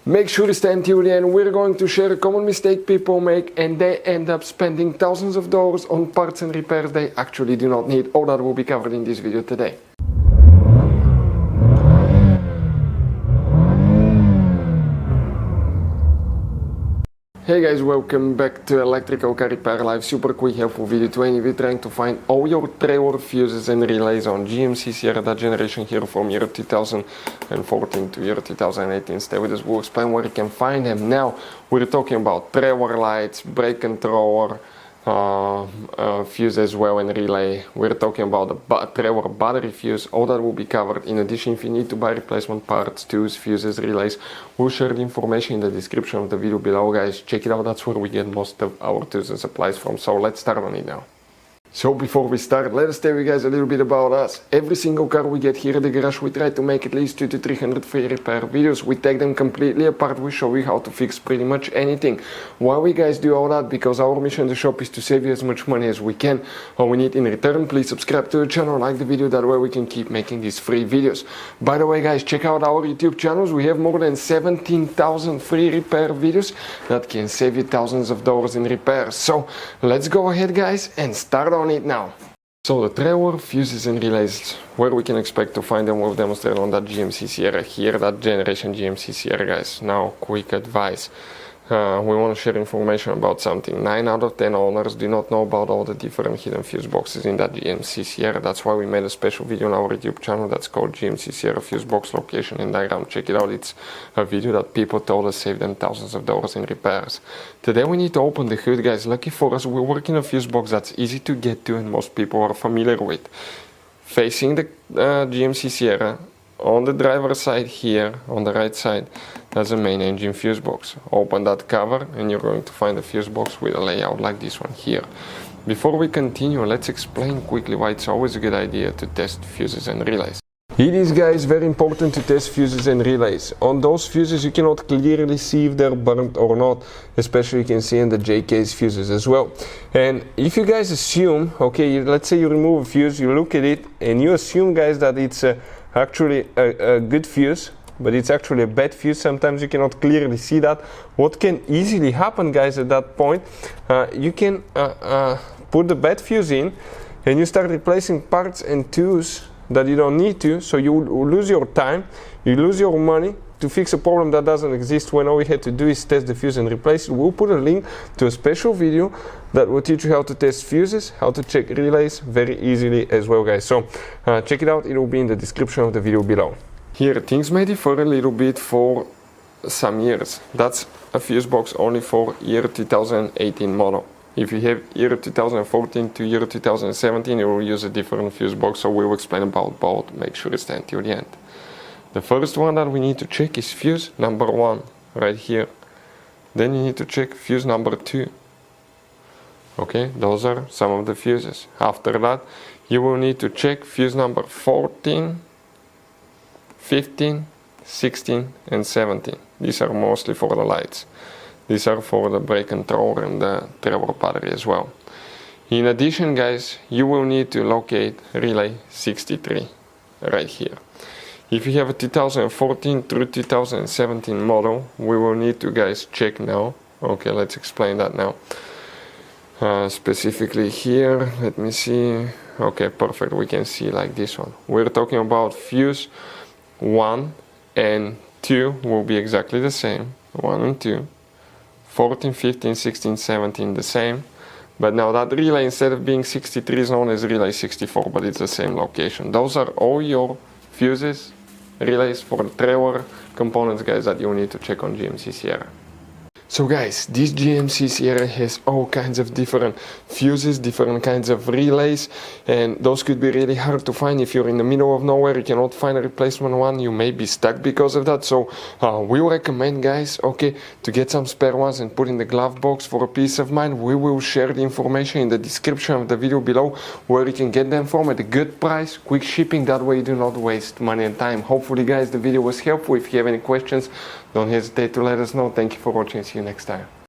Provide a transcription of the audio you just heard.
Make sure to stay until the end. We're going to share a common mistake people make and they end up spending thousands of dollars on parts and repairs they actually do not need. All that will be covered in this video today. Hey guys, welcome back to Electrical Car Repair Live. Super quick helpful video today. We're trying to find all your trailer fuses and relays on GMC Sierra, that generation here from year 2014 to year 2018. Stay with us, we'll explain where you can find them. Now we're talking about trailer lights, brake controller, fuse as well and relay. We're talking about the trailer battery fuse. All that will be covered. In addition, if you need to buy replacement parts, tools, fuses, relays, we'll share the information in the description of the video below, guys. Check it out, that's where we get most of our tools and supplies from. So let's start on it now. So before we start, let us tell you guys a little bit about us. Every single car we get here at the garage, we try to make at least 200 to 300 free repair videos. We take them completely apart, we show you how to fix pretty much anything. Why we guys do all that? Because our mission in the shop is to save you as much money as we can. All we need in return, please subscribe to the channel, like the video, that way we can keep making these free videos. By the way guys, check out our YouTube channels. We have more than 17,000 free repair videos that can save you thousands of dollars in repairs. So let's go ahead guys and start on it now. So the trailer, fuses and relays, where we can expect to find them, we've demonstrated on that GMC Sierra here, that generation GMC Sierra, guys. Now quick advice. We want to share information about something. 9 out of 10 owners do not know about all the different hidden fuse boxes in that GMC Sierra. That's why we made a special video on our YouTube channel that's called GMC Sierra Fuse Box Location and Diagram. Check it out, it's a video that people told us saved them thousands of dollars in repairs. Today we need to open the hood, guys. Lucky for us, we work in a fuse box that's easy to get to and most people are familiar with. Facing the GMC Sierra, on the driver's side here, on the right side, that's a main engine fuse box. Open that cover and you're going to find a fuse box with a layout like this one here. Before we continue, let's explain quickly why it's always a good idea to test fuses and relays. It is, guys, very important to test fuses and relays. On those fuses you cannot clearly see if they're burnt or not, especially you can see in the JK's fuses as well. And if you guys assume, okay, let's say you remove a fuse, you look at it and you assume, guys, that it's actually a good fuse, but it's actually a bad fuse. Sometimes you cannot clearly see that. What can easily happen, guys, at that point, you can put the bad fuse in and you start replacing parts and tools that you don't need to, so you lose your time, you lose your money to fix a problem that doesn't exist, when all we had to do is test the fuse and replace it. We'll put a link to a special video that will teach you how to test fuses, how to check relays very easily as well, guys. So check it out, it will be in the description of the video below. Here things may differ a little bit for some years. That's a fuse box only for year 2018 model. If you have year 2014 to year 2017, you will use a different fuse box, so we will explain about both. Make sure to stay until the end. The first one that we need to check is fuse number 1, right here. Then you need to check fuse number 2. Okay, those are some of the fuses. After that, you will need to check fuse number 14, 15, 16 and 17. These are mostly for the lights. These are for the brake controller and the trailer battery as well. In addition, guys, you will need to locate relay 63 right here. If you have a 2014 through 2017 model, we will need to, guys, check now. Okay, let's explain that now. Specifically here, let me see. Okay, perfect, we can see like this one. We're talking about fuse 1 and 2 will be exactly the same, 1 and 2. 14, 15, 16, 17 the same, but now that relay, instead of being 63, is known as relay 64, but it's the same location. Those are all your fuses, relays for the trailer components, guys, that you need to check on GMC Sierra. So guys, this GMC Sierra has all kinds of different fuses, different kinds of relays, and those could be really hard to find. If you're in the middle of nowhere, you cannot find a replacement one, you may be stuck because of that. So we recommend, guys, okay, to get some spare ones and put in the glove box for a peace of mind. We will share the information in the description of the video below where you can get them from at a good price, quick shipping, that way you do not waste money and time. Hopefully, guys, the video was helpful. If you have any questions, don't hesitate to let us know. Thank you for watching. See you next time.